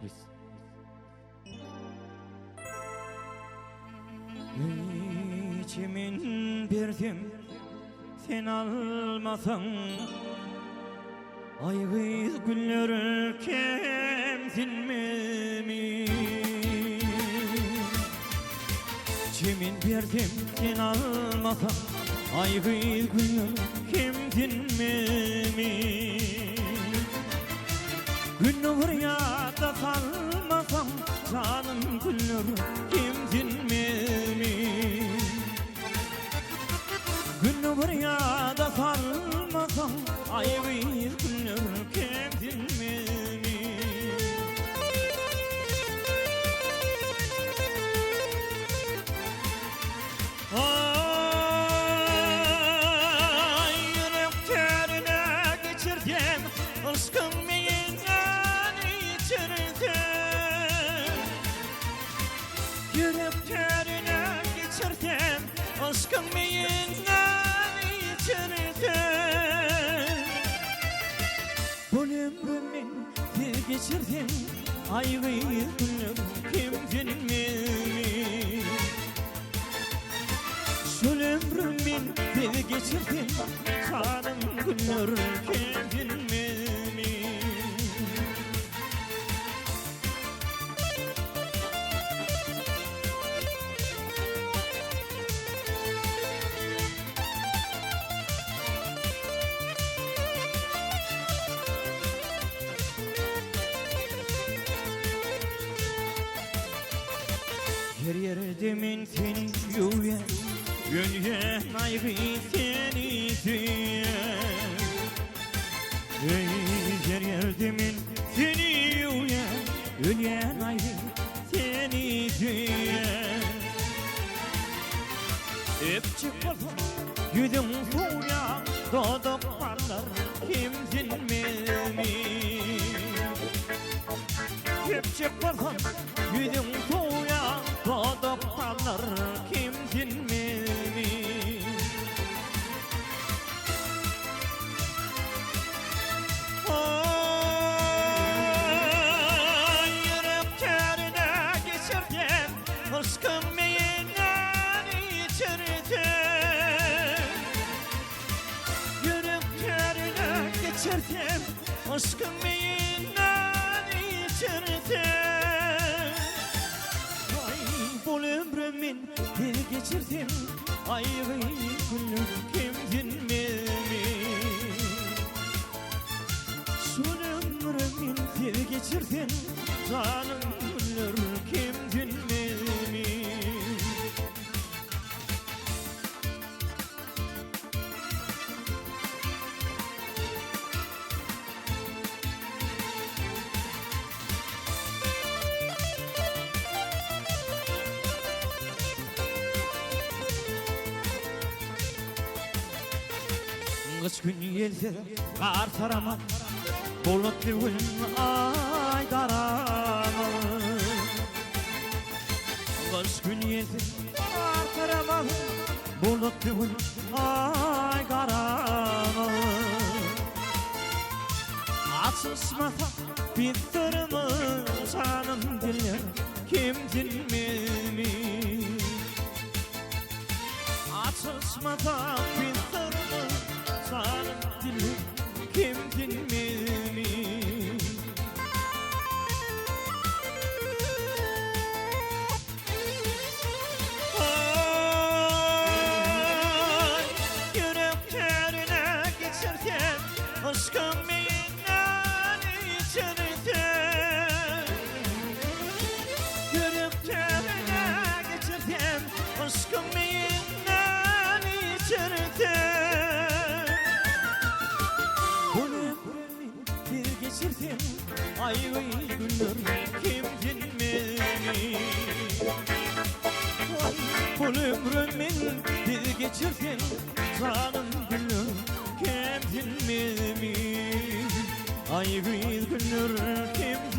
Biz. İçimin birdim sen almasan, aygız günler kemsinmemiş. İçimin birdim sen almasan, aygız günler kemsinmemiş. Gün buraya da salmasam, canım günler kemsinmemiş. Gün buraya da salmasam, aygız günler kemsinmemiş. Ay yürek terine geçirdim, aşkım beyinden içirdim. Yürek terine geçirdim, aşkım beyinden içirdim. Bu ömrümün bir geçirdim, aygız günler kemsinmemiş. Şu ömrümün bir geçirdim, canım günler kemsinmemiş. Her yerdemin seni yuyen, gönyen aygı seni duyan. Her yerdemin seni yuyen, gönyen aygı seni duyan. Öpçük olsun yüzüm suya, doğduk parlar kemsinmemiş. Öpçük olsun yüzüm suya, doğduk parlar kemsinmemiş. Ay yürek terine geçirdim, aşkım beyinden içirdim. Yürek terine geçirdim, aşkım beyinden içirdim. Ay bu ömrümün bir geçirdim, ayrı günler kemsinmemiş. Şu ömrümün bir geçirdim, canım günler kemsinmemiş. Kış gün gelse kar saramaz, bulutlu gün ay karamaz. Kış gün gelse kar saramaz, bulutlu gün ay karamaz. Açışmasa bittirmez canım diller kemsinmemiş. Açışmasa bittirmez canım dilim kemsinmemiş. Ay yürek terine geçirdim, aşkım beyinden içirdim. Yürek terine geçirdim, aşkım beyinden içirdim. Bu ömrümün bir geçirdim, ayrı günler kemsinmemiş. Bu ömrümün bir geçirdim, canım günler kemsinmemiş. Ayrı günler kemsinmemiş.